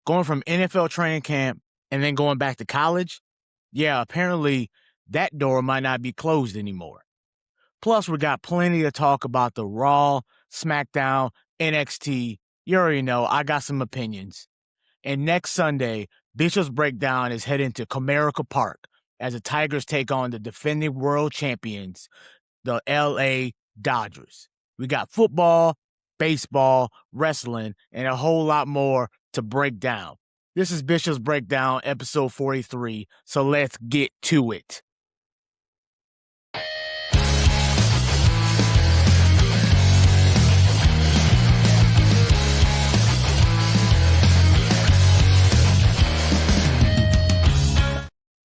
going from NFL training camp and then going back to college, yeah, apparently that door might not be closed anymore. Plus, we got plenty to talk about the Raw, SmackDown, NXT. You already know, I got some opinions. And next Sunday, Bishop's Breakdown is heading to Comerica Park as the Tigers take on the defending world champions, the LA Dodgers. We got football, baseball, wrestling, and a whole lot more to break down. This is Bishop's Breakdown, episode 43, so let's get to it.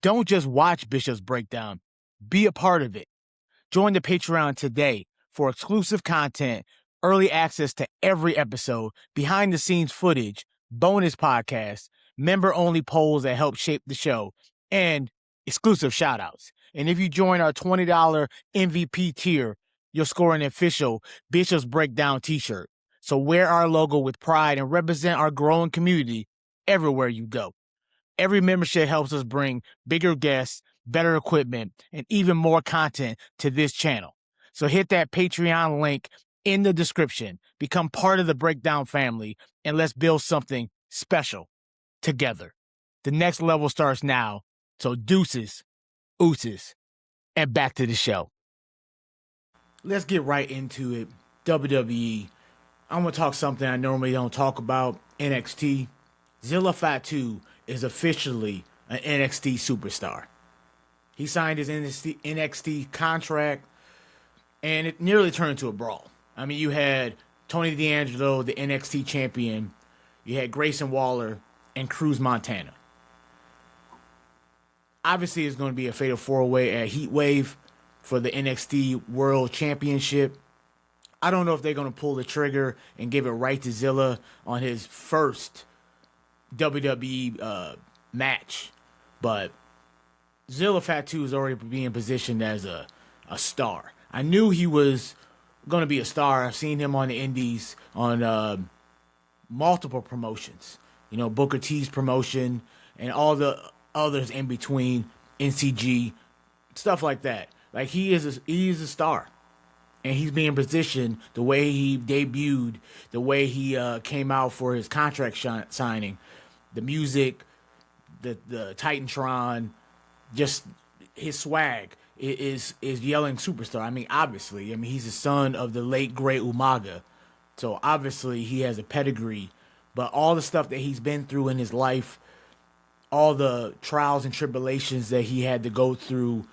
Don't just watch Bishop's Breakdown. Be a part of it. Join the Patreon today for exclusive content, early access to every episode, behind-the-scenes footage, bonus podcasts, member-only polls that help shape the show, and exclusive shout-outs. And if you join our $20 MVP tier, you'll score an official Bishop's Breakdown t-shirt. So wear our logo with pride and represent our growing community everywhere you go. Every membership helps us bring bigger guests, better equipment, and even more content to this channel. So hit that Patreon link in the description, become part of the Breakdown family, and let's build something special together. The next level starts now, so deuces, ooses, and back to the show. Let's get right into it. WWE. I'm going to talk something I normally don't talk about. NXT. Zilla Fatu is officially an NXT superstar. He signed his NXT contract, and it nearly turned into a brawl. I mean, you had Tony D'Angelo, the NXT champion. You had Grayson Waller and Cruz Montana. Obviously, it's going to be a fatal four-way at Heat Wave for the NXT World Championship. I don't know if they're going to pull the trigger and give it right to Zilla on his first WWE match, but Zilla Fatu is already being positioned as a star. I knew he was going to be a star. I've seen him on the indies on multiple promotions, you know, Booker T's promotion and all the others in between, NCG, stuff like that. Like he is a star, and he's being positioned the way he debuted, the way he came out for his contract signing. The music, the Titantron, just his swag is yelling superstar. I mean, obviously, he's the son of the late great Umaga, so obviously he has a pedigree. But all the stuff that he's been through in his life, all the trials and tribulations that he had to go through,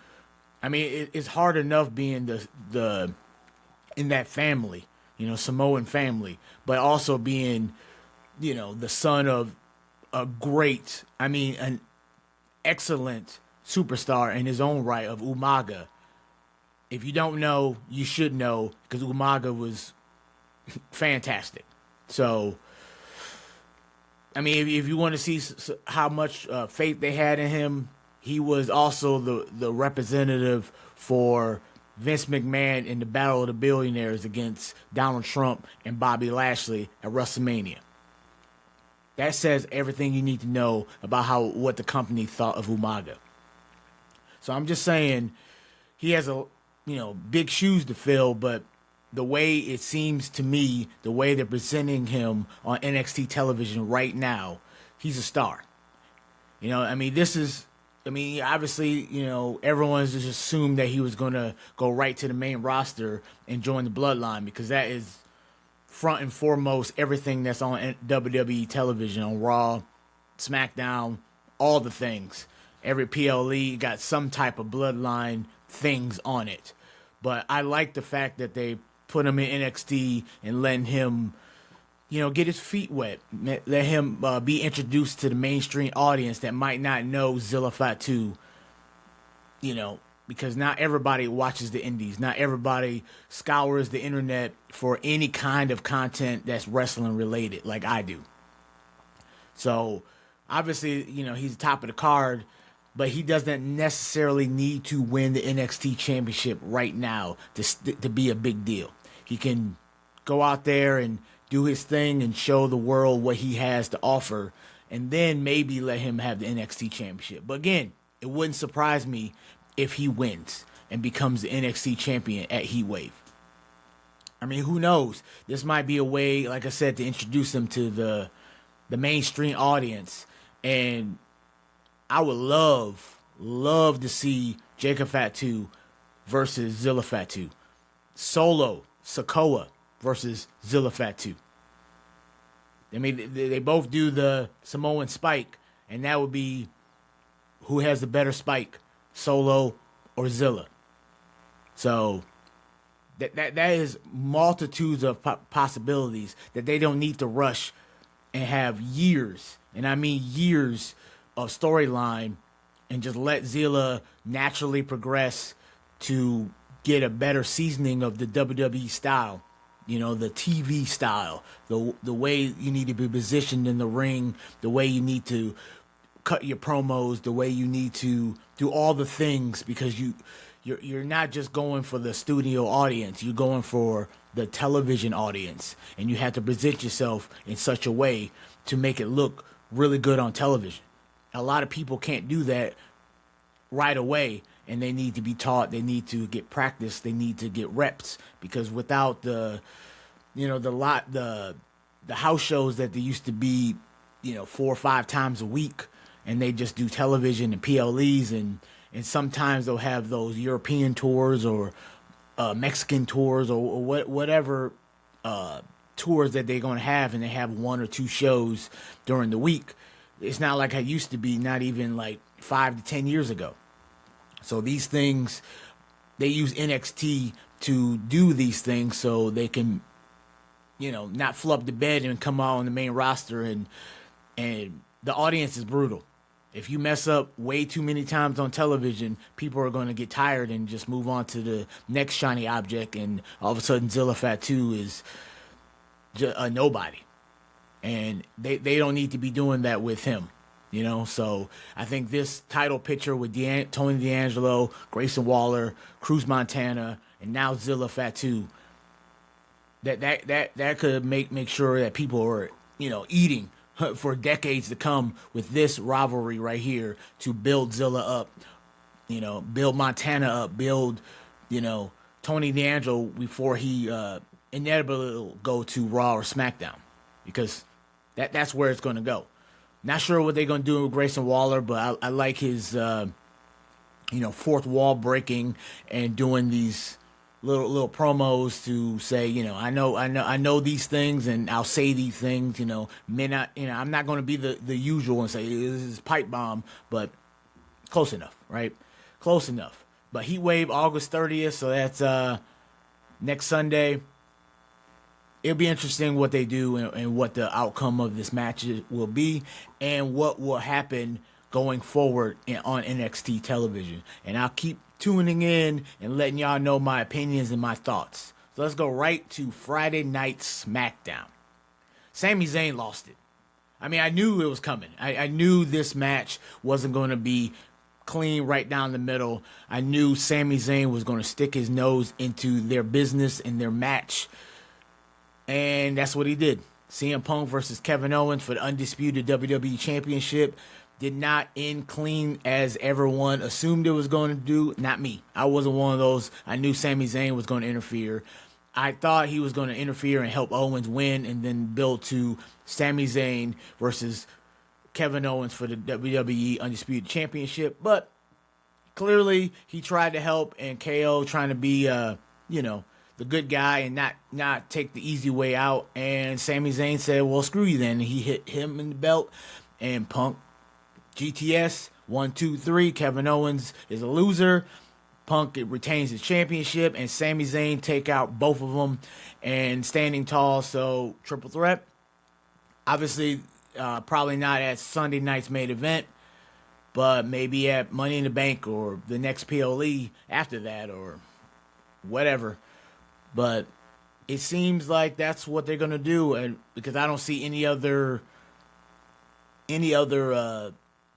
I mean, it's hard enough being the in that family, you know, Samoan family, but also being, you know, the son of an excellent superstar in his own right of Umaga. If you don't know, you should know, because Umaga was fantastic. So, I mean, if you want to see how much faith they had in him, he was also the representative for Vince McMahon in the Battle of the Billionaires against Donald Trump and Bobby Lashley at WrestleMania. That says everything you need to know about what the company thought of Umaga. So I'm just saying he has big shoes to fill, but the way it seems to me, the way they're presenting him on NXT television right now, he's a star. You know, I mean, obviously, you know, everyone's just assumed that he was going to go right to the main roster and join the Bloodline, because that is front and foremost everything that's on WWE television, on Raw, SmackDown, all the things. Every PLE got some type of Bloodline things on it. But I like the fact that they put him in NXT and letting him, you know, get his feet wet. Let him be introduced to the mainstream audience that might not know Zilla Fatu, you know, because not everybody watches the indies. Not everybody scours the internet for any kind of content that's wrestling related like I do. So, obviously, you know, he's the top of the card, but he doesn't necessarily need to win the NXT Championship right now to be a big deal. He can go out there and do his thing and show the world what he has to offer and then maybe let him have the NXT Championship. But again, it wouldn't surprise me if he wins and becomes the NXT champion at Heat Wave. I mean, who knows? This might be a way, like I said, to introduce him to the mainstream audience. And I would love to see Jacob Fatu versus Zilla Fatu. Solo, Sikoa versus Zilla Fatu. I mean, they both do the Samoan spike, and that would be who has the better spike, Solo or Zilla. So that is multitudes of possibilities that they don't need to rush and have years, and I mean years, of storyline and just let Zilla naturally progress to get a better seasoning of the WWE style. You know, the TV style, the way you need to be positioned in the ring, the way you need to cut your promos, the way you need to do all the things, because you're not just going for the studio audience, you're going for the television audience, and you have to present yourself in such a way to make it look really good on television. A lot of people can't do that right away, and they need to be taught, they need to get practice, they need to get reps, because without the house shows that they used to be, 4 or 5 times a week, and they just do television and PLEs, and sometimes they'll have those European tours or Mexican tours or whatever tours that they're going to have, and they have 1 or 2 shows during the week. It's not like it used to be, not even like 5 to 10 years ago. So these things, they use NXT to do these things so they can, not flub the bed and come out on the main roster, and the audience is brutal. If you mess up way too many times on television, people are going to get tired and just move on to the next shiny object, and all of a sudden Zilla Fatu is just a nobody. And they don't need to be doing that with him. So I think this title picture with Tony D'Angelo, Grayson Waller, Cruz Montana, and now Zilla Fatu, that could make sure that people are, eating for decades to come with this rivalry right here to build Zilla up, build Montana up, build, Tony D'Angelo before he inevitably will go to Raw or SmackDown, because that's where it's going to go. Not sure what they're going to do with Grayson Waller, but I like his, fourth wall breaking and doing these little promos to say, I know these things, and I'll say these things. I'm not going to be the usual and say this is pipe bomb, but close enough, right? Close enough. But Heat Wave, August 30th, so that's next Sunday. It'll be interesting what they do and what the outcome of this match will be, and what will happen going forward on NXT television. And I'll keep tuning in and letting y'all know my opinions and my thoughts. So let's go right to Friday Night SmackDown. Sami Zayn lost it. I mean, I knew it was coming. I knew this match wasn't going to be clean right down the middle. I knew Sami Zayn was going to stick his nose into their business and their match. And that's what he did. CM Punk versus Kevin Owens for the undisputed WWE Championship did not end clean as everyone assumed it was going to do. Not me. I wasn't one of those. I knew Sami Zayn was going to interfere. I thought he was going to interfere and help Owens win, and then build to Sami Zayn versus Kevin Owens for the WWE Undisputed Championship. But clearly he tried to help, and KO trying to be, the good guy and not take the easy way out. And Sami Zayn said, well, screw you then. And he hit him in the belt, and Punk, GTS, 1, 2, 3. Kevin Owens is a loser. Punk retains his championship, and Sami Zayn take out both of them and standing tall. So triple threat. Obviously, probably not at Sunday night's main event, but maybe at Money in the Bank or the next PLE after that or whatever. But it seems like that's what they're gonna do, and because I don't see any other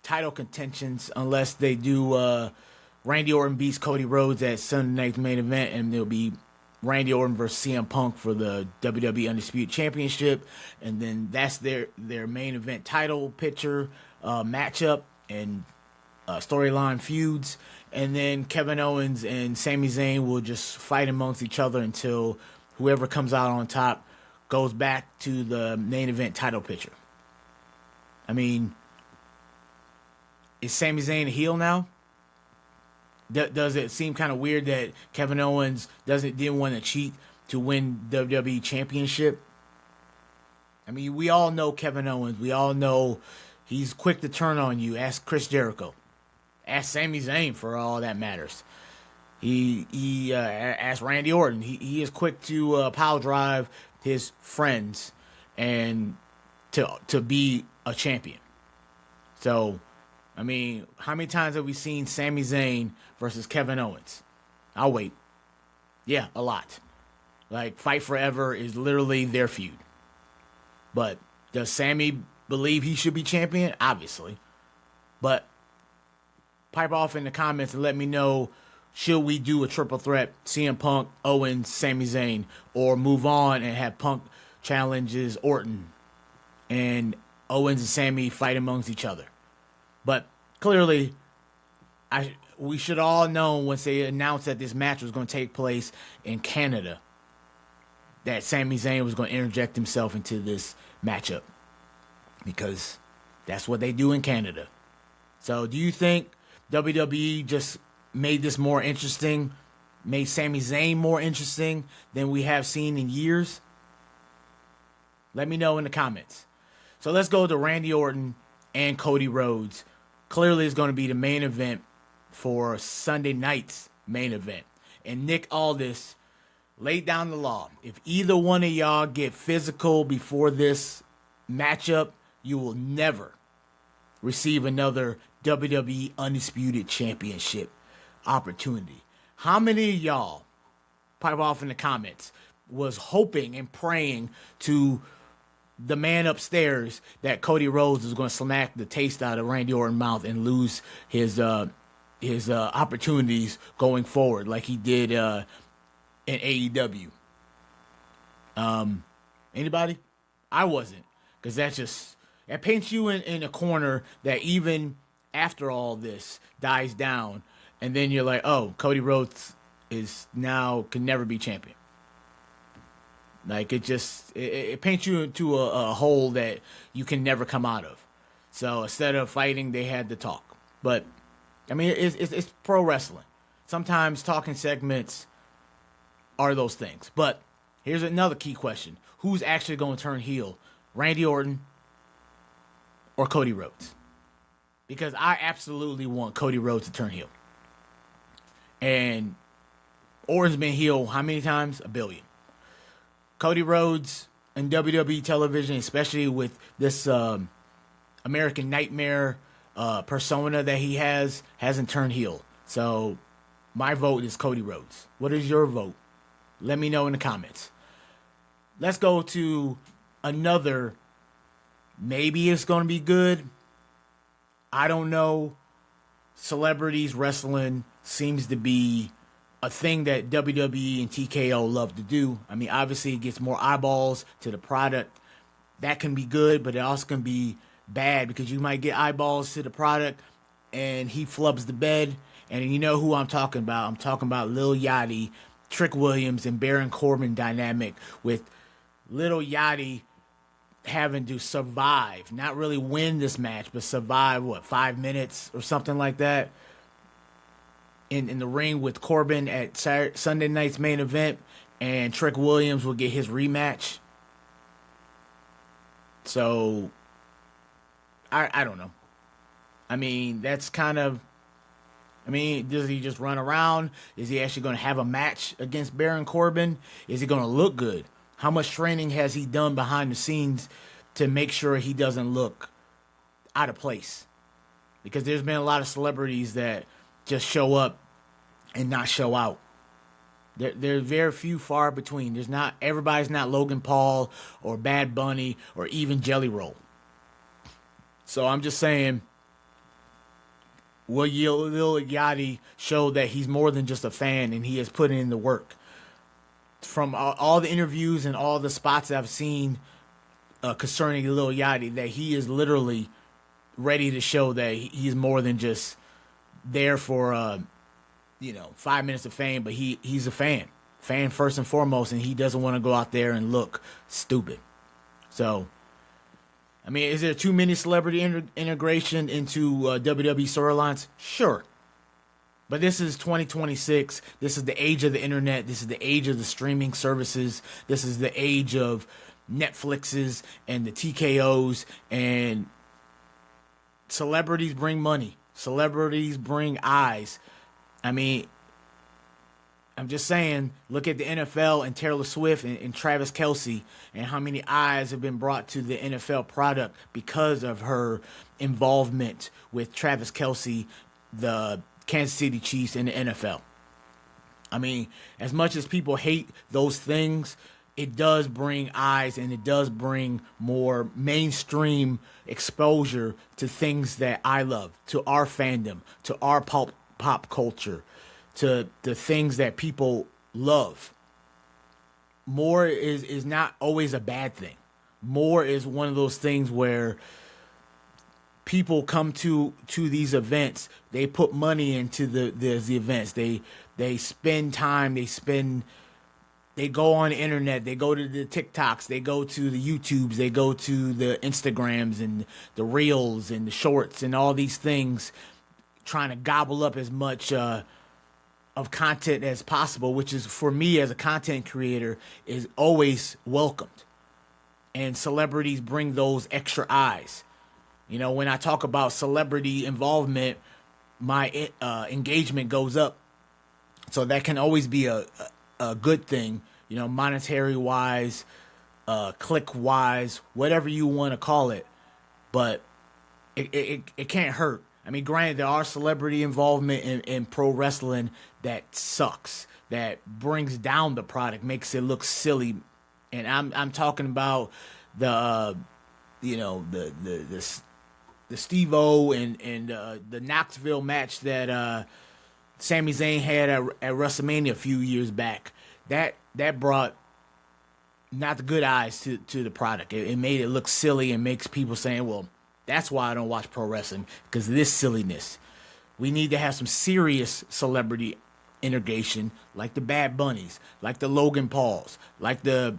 title contentions unless they do Randy Orton beats Cody Rhodes at Sunday night's main event, and it'll be Randy Orton versus CM Punk for the WWE Undisputed Championship, and then that's their main event title picture matchup and storyline feuds, and then Kevin Owens and Sami Zayn will just fight amongst each other until whoever comes out on top goes back to the main event title picture. I mean, is Sami Zayn a heel now? Does it seem kind of weird that Kevin Owens didn't want to cheat to win WWE Championship? I mean, we all know Kevin Owens. We all know he's quick to turn on you. Ask Chris Jericho. Ask Sami Zayn for all that matters. He asked Randy Orton. He is quick to pile drive his friends and to be a champion. So, I mean, how many times have we seen Sami Zayn versus Kevin Owens? I'll wait. Yeah, a lot. Like, Fight Forever is literally their feud. But does Sami believe he should be champion? Obviously. But pipe off in the comments and let me know, should we do a triple threat, CM Punk, Owens, Sami Zayn, or move on and have Punk challenges Orton and Owens and Sami fight amongst each other? But clearly, we should all know once they announced that this match was going to take place in Canada that Sami Zayn was going to interject himself into this matchup, because that's what they do in Canada. So do you think WWE just made this more interesting, made Sami Zayn more interesting than we have seen in years? Let me know in the comments. So let's go to Randy Orton and Cody Rhodes. Clearly it's going to be the main event for Sunday night's main event. And Nick Aldis laid down the law. If either one of y'all get physical before this matchup, you will never receive another WWE Undisputed Championship opportunity. How many of y'all, pipe off in the comments, was hoping and praying to the man upstairs that Cody Rhodes is going to smack the taste out of Randy Orton's mouth and lose his opportunities going forward like he did in AEW? Anybody? I wasn't, because that paints you in a corner that even after all this dies down, and then you're like, oh, Cody Rhodes can never be champion. Like, it paints you into a hole that you can never come out of. So instead of fighting, they had to talk. But I mean, it's pro wrestling. Sometimes talking segments are those things. But here's another key question: who's actually going to turn heel, Randy Orton or Cody Rhodes? Because I absolutely want Cody Rhodes to turn heel. And Orton's been heel how many times? 1 billion. Cody Rhodes and WWE television, especially with this American Nightmare persona that he hasn't turned heel. So my vote is Cody Rhodes. What is your vote? Let me know in the comments. Let's go to another. Maybe it's going to be good. I don't know. Celebrities wrestling seems to be a thing that WWE and TKO love to do. I mean, obviously it gets more eyeballs to the product. That can be good, but it also can be bad, because you might get eyeballs to the product and he flubs the bed. And you know who I'm talking about. I'm talking about Lil Yachty, Trick Williams, and Baron Corbin dynamic, with Lil Yachty having to survive, not really win this match, but survive, 5 minutes or something like that in the ring with Corbin at Sunday night's main event, and Trick Williams will get his rematch. So I don't know. I mean, that's kind of, does he just run around? Is he actually going to have a match against Baron Corbin? Is he going to look good? How much training has he done behind the scenes to make sure he doesn't look out of place? Because there's been a lot of celebrities that just show up and not show out. There's very few, far between. Everybody's not Logan Paul or Bad Bunny or even Jelly Roll. So I'm just saying, will Lil Yachty show that he's more than just a fan and he has put in the work? from all the interviews and all the spots I've seen concerning Lil Yachty, that he is literally ready to show that he's more than just there for 5 minutes of fame, but he's a fan first and foremost, and he doesn't want to go out there and look stupid. So, I mean, is there too many celebrity integration into WWE storylines? Sure. But this is 2026. This is the age of the internet. This is the age of the streaming services. This is the age of Netflixes and the TKOs. And celebrities bring money. Celebrities bring eyes. I mean, I'm just saying, look at the NFL and Taylor Swift and Travis Kelce and how many eyes have been brought to the NFL product because of her involvement with Travis Kelce, the Kansas City Chiefs, and the NFL. I mean, as much as people hate those things, it does bring eyes and it does bring more mainstream exposure to things that I love, to our fandom, to our pop culture, to the things that people love. More is not always a bad thing. More is one of those things where people come to these events. They put money into the events. They spend time. They go on the internet. They go to the TikToks. They go to the YouTubes. They go to the Instagrams and the Reels and the Shorts and all these things, trying to gobble up as much of content as possible, which is, for me as a content creator, is always welcomed. And celebrities bring those extra eyes. When I talk about celebrity involvement, my engagement goes up. So that can always be a good thing, monetary wise, click wise, whatever you want to call it. But it can't hurt. I mean, granted, there are celebrity involvement in pro wrestling that sucks, that brings down the product, makes it look silly. And I'm talking about the Steve-O and the Knoxville match that Sami Zayn had at WrestleMania a few years back. That brought not the good eyes to the product. It made it look silly and makes people saying, well, that's why I don't watch pro wrestling, because of this silliness. We need to have some serious celebrity integration, like the Bad Bunnies, like the Logan Pauls, like the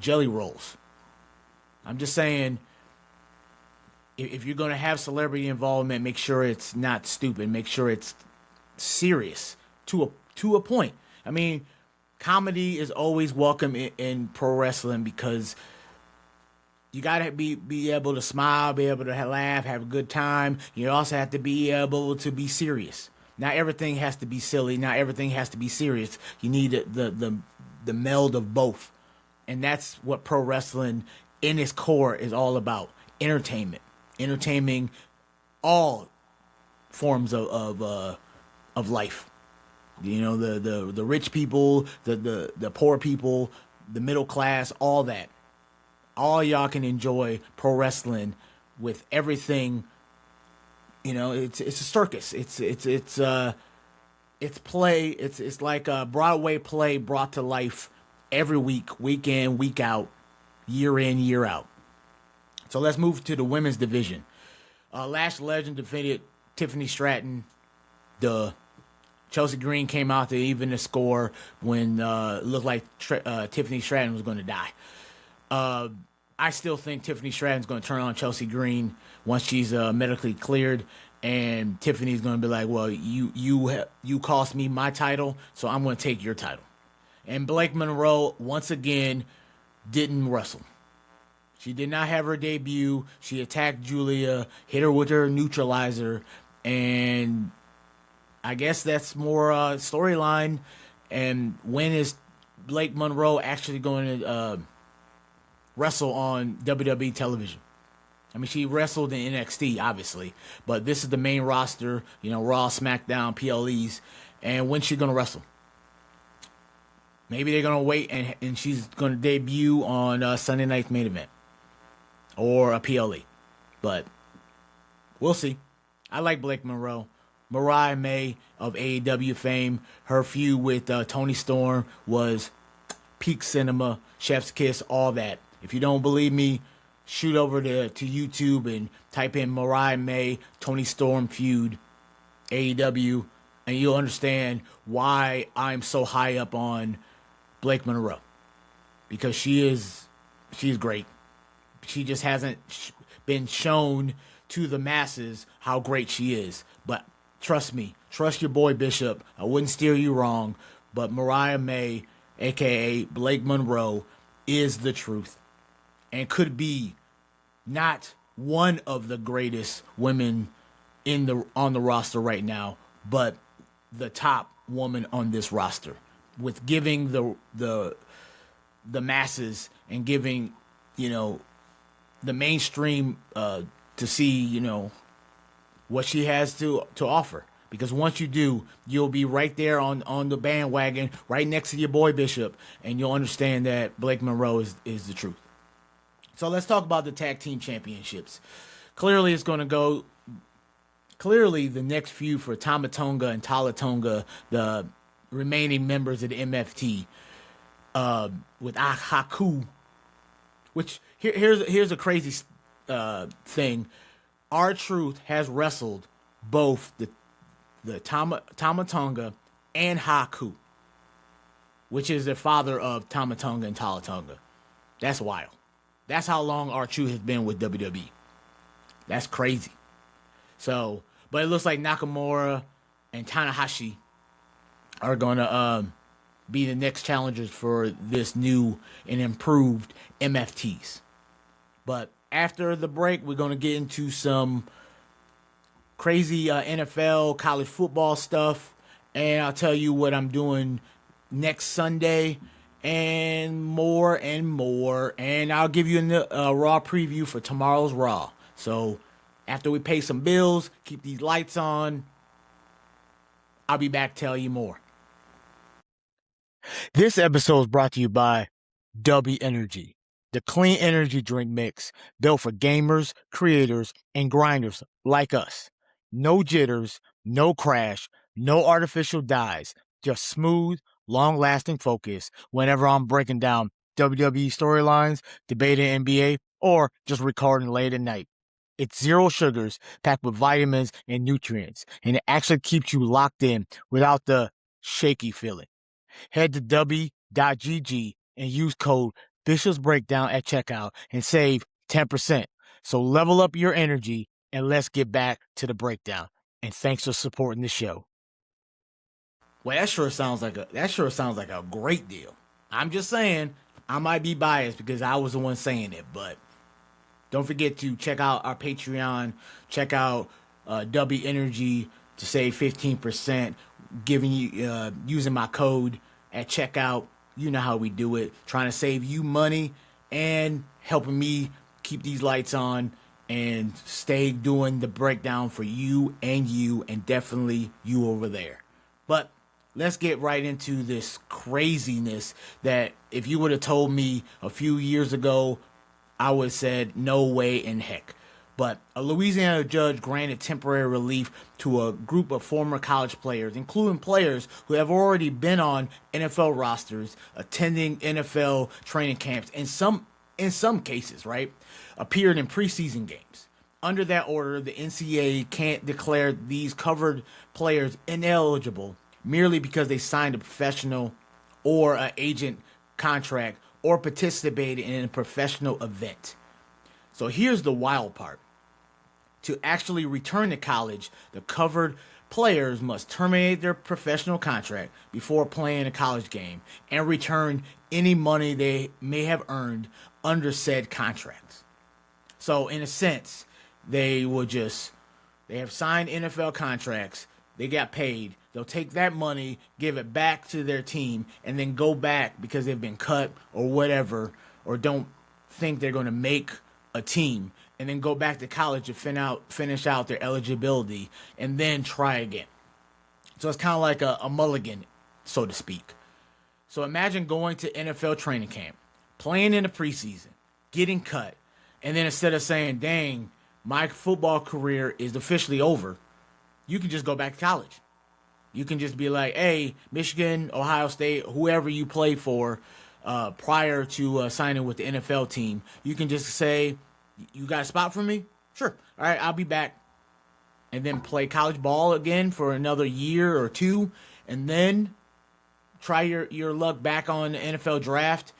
Jelly Rolls. I'm just saying, if you're going to have celebrity involvement, make sure it's not stupid. Make sure it's serious to a point. I mean, comedy is always welcome in pro wrestling, because you got to be able to smile, be able to laugh, have a good time. You also have to be able to be serious. Not everything has to be silly. Not everything has to be serious. You need the meld of both. And that's what pro wrestling in its core is all about. Entertainment. Entertaining all forms of life. The rich people, the poor people, the middle class, all that. All y'all can enjoy pro wrestling with everything. It's a circus. It's play. It's like a Broadway play brought to life every week in, week out, year in, year out. So let's move to the women's division. Lash Legend defeated Tiffany Stratton. Chelsea Green came out to even the score when it looked like Tiffany Stratton was going to die. I still think Tiffany Stratton's going to turn on Chelsea Green once she's medically cleared, and Tiffany's going to be like, well, you cost me my title, so I'm going to take your title. And Blake Monroe, once again, didn't wrestle. She did not have her debut. She attacked Julia, hit her with her neutralizer, and I guess that's more storyline. And when is Blake Monroe actually going to wrestle on WWE television? I mean, she wrestled in NXT, obviously, but this is the main roster, Raw, SmackDown, PLEs, and when's she going to wrestle? Maybe they're going to wait and she's going to debut on Sunday Night's Main Event or a PLE, but we'll see. I like Blake Monroe. Mariah May of AEW fame, her feud with Toni Storm was peak cinema, chef's kiss, all that. If you don't believe me, shoot over to YouTube and type in Mariah May, Tony Storm feud, AEW, and you'll understand why I'm so high up on Blake Monroe. Because she's great. She just hasn't been shown to the masses how great she is. But trust me, trust your boy Bishop. I wouldn't steer you wrong. But Mariah May, a.k.a. Blake Monroe, is the truth. And could be not one of the greatest women on the roster right now, but the top woman on this roster. With giving the masses and giving, the mainstream to see, what she has to offer. Because once you do, you'll be right there on the bandwagon, right next to your boy Bishop, and you'll understand that Blake Monroe is the truth. So let's talk about the tag team championships. Clearly, the next feud for Tama Tonga and Tala Tonga, the remaining members of the MFT, with Haku, which here's a crazy thing. R-Truth has wrestled both the Tama Tonga and Haku, which is the father of Tama Tonga and Tala Tonga. That's wild. That's how long R-Truth has been with WWE. That's crazy. So, but it looks like Nakamura and Tanahashi are going to be the next challengers for this new and improved MFTs. But after the break, we're going to get into some crazy NFL, college football stuff, and I'll tell you what I'm doing next Sunday and more, and I'll give you a Raw preview for tomorrow's Raw. So after we pay some bills, keep these lights on, I'll be back to tell you more. This episode is brought to you by W Energy, the clean energy drink mix built for gamers, creators, and grinders like us. No jitters, no crash, no artificial dyes, just smooth, long-lasting focus whenever I'm breaking down WWE storylines, debating NBA, or just recording late at night. It's zero sugars, packed with vitamins and nutrients, and it actually keeps you locked in without the shaky feeling. Head to w.gg and use code Bishop's Breakdown at checkout and save 10%. So level up your energy and let's get back to the breakdown. And thanks for supporting the show. Well, that sure sounds like a great deal. I'm just saying, I might be biased because I was the one saying it, but don't forget to check out our Patreon, check out W Energy to save 15%, giving you using my code at checkout. You know how we do it, trying to save you money and helping me keep these lights on and stay doing the breakdown for you and definitely you over there. But let's get right into this craziness that if you would have told me a few years ago, I would have said no way in heck. But a Louisiana judge granted temporary relief to a group of former college players, including players who have already been on NFL rosters, attending NFL training camps, and in some cases, right, appeared in preseason games. Under that order, the NCAA can't declare these covered players ineligible merely because they signed a professional or an agent contract or participated in a professional event. So here's the wild part. To actually return to college, the covered players must terminate their professional contract before playing a college game and return any money they may have earned under said contracts. So in a sense, they have signed NFL contracts, they got paid, they'll take that money, give it back to their team, and then go back because they've been cut or whatever, or don't think they're going to make a team, and then go back to college to finish out their eligibility and then try again. So it's kind of like a mulligan, so to speak. So imagine going to NFL training camp, playing in the preseason, getting cut, and then instead of saying, dang, my football career is officially over, you can just go back to college. You can just be like, hey, Michigan, Ohio State, whoever you play for, prior to signing with the NFL team. You can just say, "You got a spot for me? Sure. All right, I'll be back." And then play college ball again for another year or two, and then try your luck back on the NFL draft,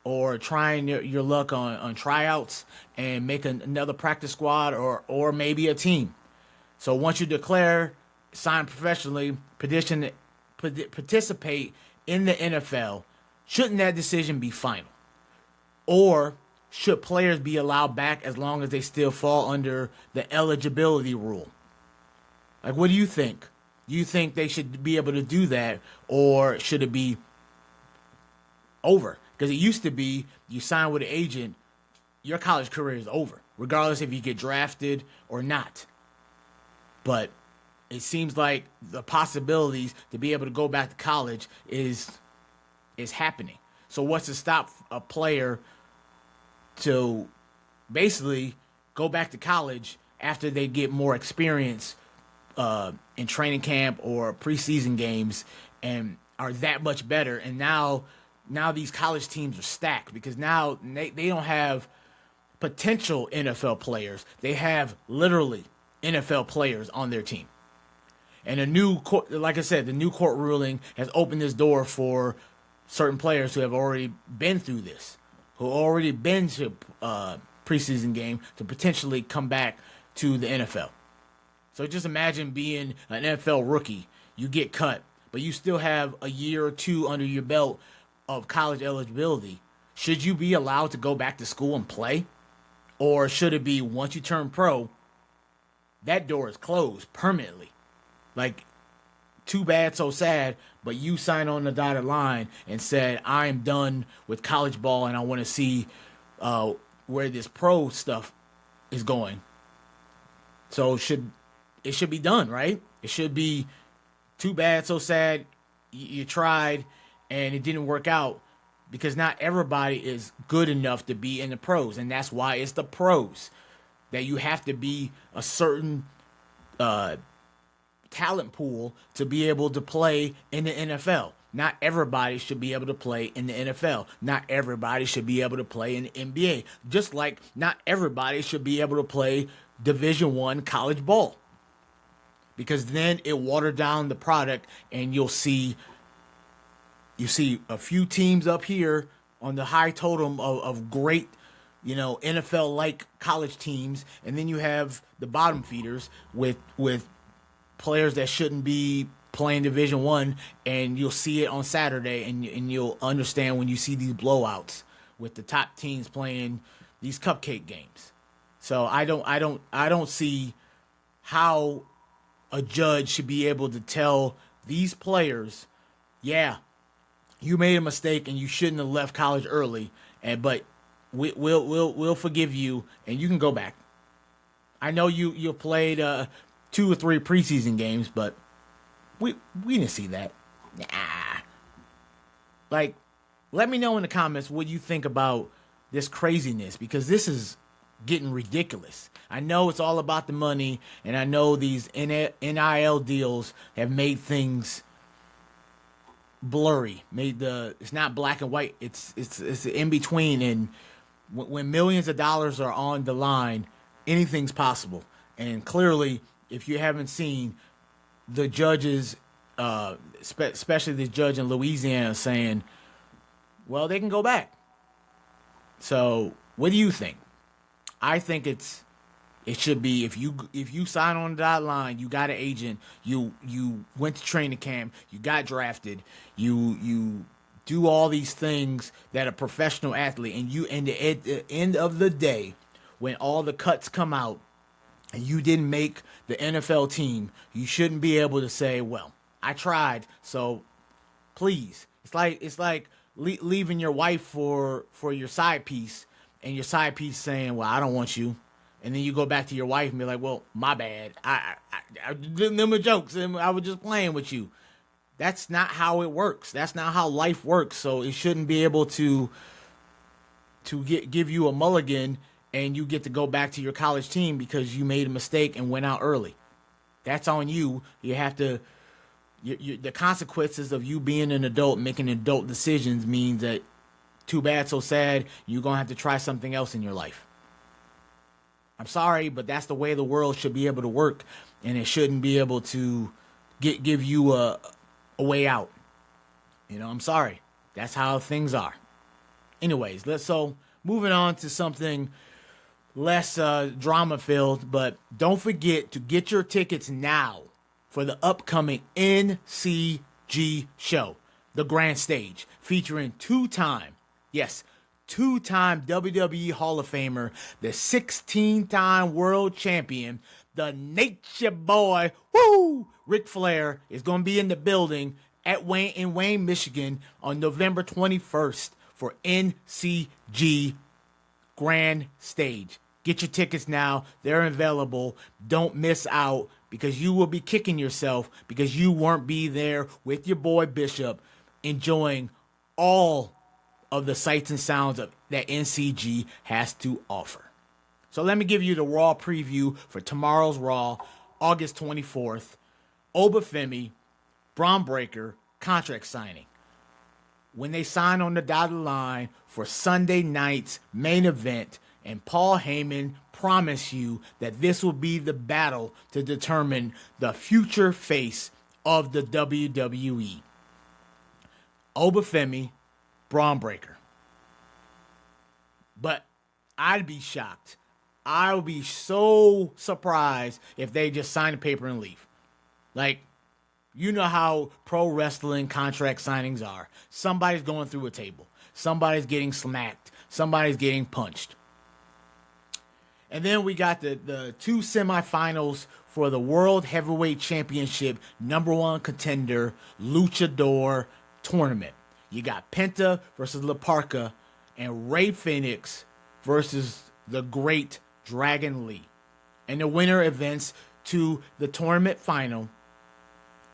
or trying your luck on tryouts and make another practice squad or maybe a team. So once you declare, sign professionally, participate in the NFL, shouldn't that decision be final? Or should players be allowed back as long as they still fall under the eligibility rule? Like, what do you think? Do you think they should be able to do that, or should it be over? Because it used to be you sign with an agent, your college career is over, regardless if you get drafted or not. But it seems like the possibilities to be able to go back to college is happening. So what's to stop a player to basically go back to college after they get more experience in training camp or preseason games and are that much better? And now these college teams are stacked, because now they don't have potential NFL players. They have literally NFL players on their team. And a new court, like I said, the new court ruling has opened this door for certain players who have already been through this, who already been to preseason game, to potentially come back to the NFL. So just imagine being an NFL rookie. You get cut, but you still have a year or two under your belt of college eligibility. Should you be allowed to go back to school and play? Or should it be, once you turn pro, that door is closed permanently? Like, too bad, so sad, but you signed on the dotted line and said, I am done with college ball and I want to see where this pro stuff is going. So it should be done, right? It should be, too bad, so sad, you tried and it didn't work out, because not everybody is good enough to be in the pros. And that's why it's the pros, that you have to be a certain talent pool to be able to play in the NFL. Not everybody should be able to play in the NFL. Not everybody should be able to play in the NBA. Just like not everybody should be able to play Division I college ball. Because then it watered down the product, and you see a few teams up here on the high totem of great, NFL-like college teams, and then you have the bottom feeders with players that shouldn't be playing Division I, and you'll see it on Saturday, and you'll understand when you see these blowouts with the top teams playing these cupcake games. So I don't see how a judge should be able to tell these players, yeah, you made a mistake and you shouldn't have left college early, but we'll forgive you and you can go back. I know you played 2 or 3 preseason games, but we didn't see that. Nah. Like, let me know in the comments what you think about this craziness, because this is getting ridiculous. I know it's all about the money, and I know these NIL deals have made things blurry. It's not black and white. It's in between, and when millions of dollars are on the line, anything's possible. And clearly, if you haven't seen the judges, especially the judge in Louisiana, saying, well, they can go back. So what do you think? I think it should be, if you sign on the dotted line, you got an agent, you went to training camp, you got drafted, you do all these things that a professional athlete, and at the end of the day, when all the cuts come out and you didn't make the NFL team, you shouldn't be able to say, well, I tried, so please. It's like leaving your wife for your side piece, and your side piece saying, well, I don't want you. And then you go back to your wife and be like, well, my bad. I them are jokes, and I was just playing with you. That's not how it works. That's not how life works. So it shouldn't be able to give you a mulligan and you get to go back to your college team because you made a mistake and went out early. That's on you. You have to. The consequences of you being an adult, making adult decisions, means that too bad, so sad. You're going to have to try something else in your life. I'm sorry, but that's the way the world should be able to work, and it shouldn't be able to give you a way out. I'm sorry. That's how things are. Anyways, so moving on to something less drama-filled, but don't forget to get your tickets now for the upcoming NCG show, the Grand Stage, featuring two-time WWE Hall of Famer, the 16-time World Champion, the Nature Boy, Ric Flair is going to be in the building in Wayne, Michigan on November 21st for NCG Grand Stage. Get your tickets now. They're available. Don't miss out, because you will be kicking yourself because you weren't be there with your boy Bishop enjoying all of the sights and sounds that NCG has to offer. So let me give you the Raw preview for tomorrow's Raw, August 24th. Oba Femi, Bron Breakker, contract signing. When they sign on the dotted line for Sunday night's main event, and Paul Heyman promised you that this will be the battle to determine the future face of the WWE. Oba Femi, Bron Breakker. But I'd be shocked. I would be so surprised if they just sign the paper and leave. Like, you know how pro wrestling contract signings are. Somebody's going through a table. Somebody's getting smacked. Somebody's getting punched. And then we got the two semifinals for the World Heavyweight Championship #1 contender Luchador tournament. You got Penta versus La Parka and Rey Fenix versus the Great Dragon Lee. And the winner advances to the tournament final.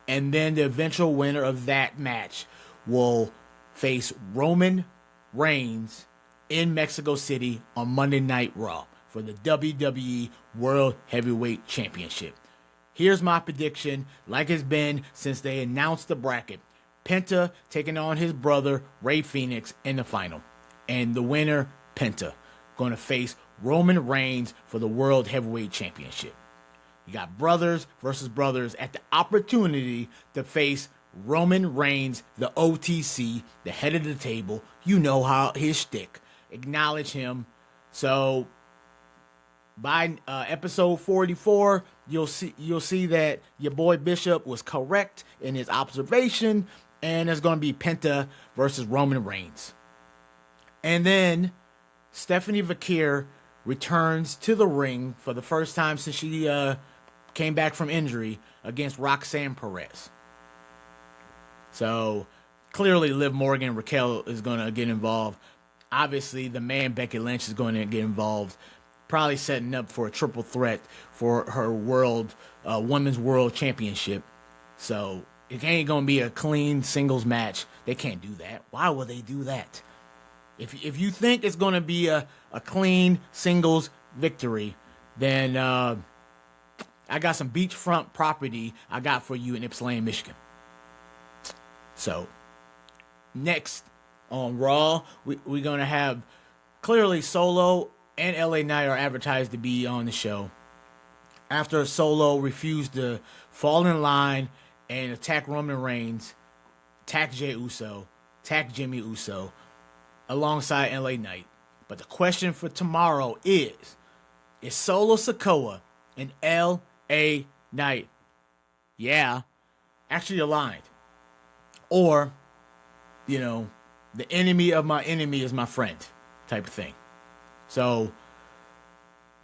And then the eventual winner of that match will face Roman Reigns in Mexico City on Monday Night Raw for the WWE World Heavyweight Championship. Here's my prediction, like it's been since they announced the bracket. Penta taking on his brother Rey Fenix in the final. And the winner, Penta, going to face Roman Reigns for the World Heavyweight Championship. You got brothers versus brothers at the opportunity to face Roman Reigns, the OTC, the head of the table. You know how his shtick. Acknowledge him. So by episode 44, you'll see that your boy Bishop was correct in his observation, and it's going to be Penta versus Roman Reigns. And then Stephanie Vakir returns to the ring for the first time since she came back from injury against Roxanne Perez. So clearly Liv Morgan, Raquel is going to get involved. Obviously the man Becky Lynch is going to get involved. Probably setting up for a triple threat for her women's world championship. So it ain't going to be a clean singles match. They can't do that. Why would they do that? If you think it's going to be a clean singles victory, then I got some beachfront property I got for you in Ypsilanti, Michigan. So next on Raw, we're going to have clearly Solo and LA Knight are advertised to be on the show. After Solo refused to fall in line and attack Roman Reigns, attack Jey Uso, attack Jimmy Uso, alongside LA Knight. But the question for tomorrow is Solo Sikoa and LA Knight, actually aligned? Or, the enemy of my enemy is my friend type of thing. So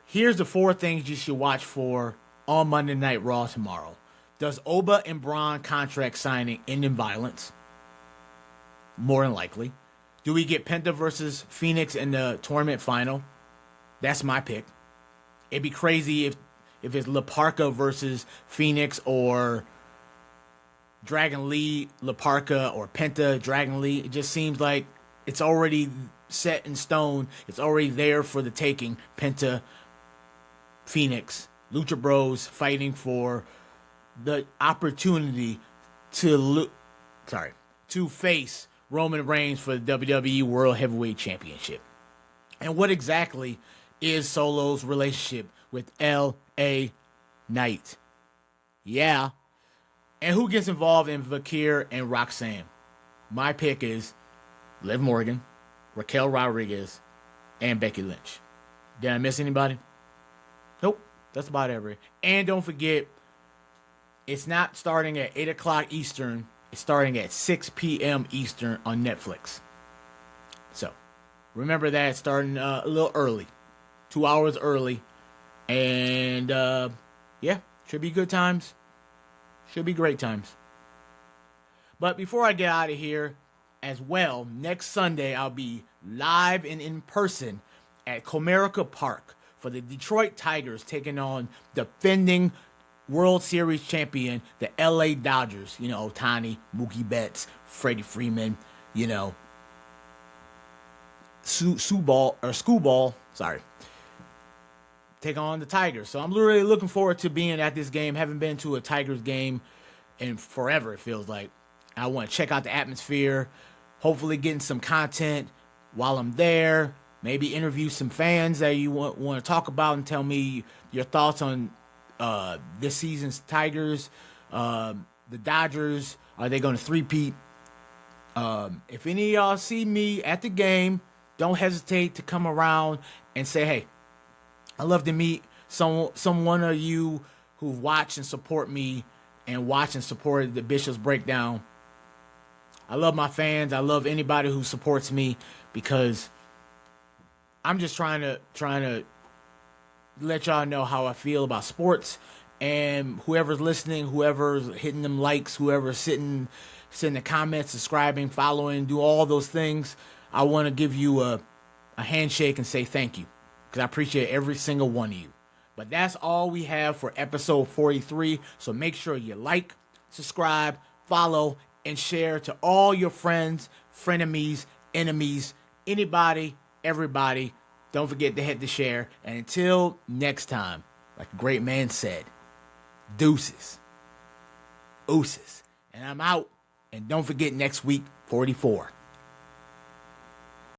here's the 4 things you should watch for on Monday Night Raw tomorrow. Does Oba and Bron contract signing end in violence? More than likely. Do we get Penta versus Phoenix in the tournament final? That's my pick. It'd be crazy if it's La Parka versus Phoenix, or Dragon Lee, La Parka, or Penta, Dragon Lee. It just seems like it's already set in stone. It's already there for the taking. Penta, Phoenix, Lucha Bros fighting for the opportunity to face Roman Reigns for the WWE World Heavyweight Championship. And what exactly is Solo's relationship with L.A. Knight? Yeah. And who gets involved in Vakir and Roxanne? My pick is Liv Morgan, Raquel Rodriguez, and Becky Lynch. Did I miss anybody? Nope. That's about it. And don't forget, it's not starting at 8 o'clock Eastern. It's starting at 6 p.m. Eastern on Netflix. So, remember that. It's starting a little early. 2 hours early. And, yeah, should be good times. Should be great times. But before I get out of here, as well, next Sunday I'll be live and in person at Comerica Park for the Detroit Tigers taking on defending World Series champion, the LA Dodgers. You know, Ohtani, Mookie Betts, Freddie Freeman, you know, Schoolball, sorry. Take on the Tigers. So I'm really looking forward to being at this game. Haven't been to a Tigers game in forever, it feels like. I want to check out the atmosphere, hopefully getting some content while I'm there. Maybe interview some fans that you want to talk about and tell me your thoughts on this season's Tigers, the Dodgers. Are they going to three-peat? If any of y'all see me at the game, don't hesitate to come around and say, hey, I'd love to meet someone of you who watch and support me and watch and support the Bishop's Breakdown. I love my fans. I love anybody who supports me because I'm just trying to let y'all know how I feel about sports. And whoever's listening, whoever's hitting them likes, whoever's sitting in the comments, subscribing, following, do all those things, I want to give you a handshake and say thank you, because I appreciate every single one of you. But that's all we have for episode 43. So make sure you like, subscribe, follow, and share to all your friends, frenemies, enemies, anybody, everybody. Don't forget to hit the share. And until next time, like a great man said, deuces, ooses. And I'm out. And don't forget next week, 44.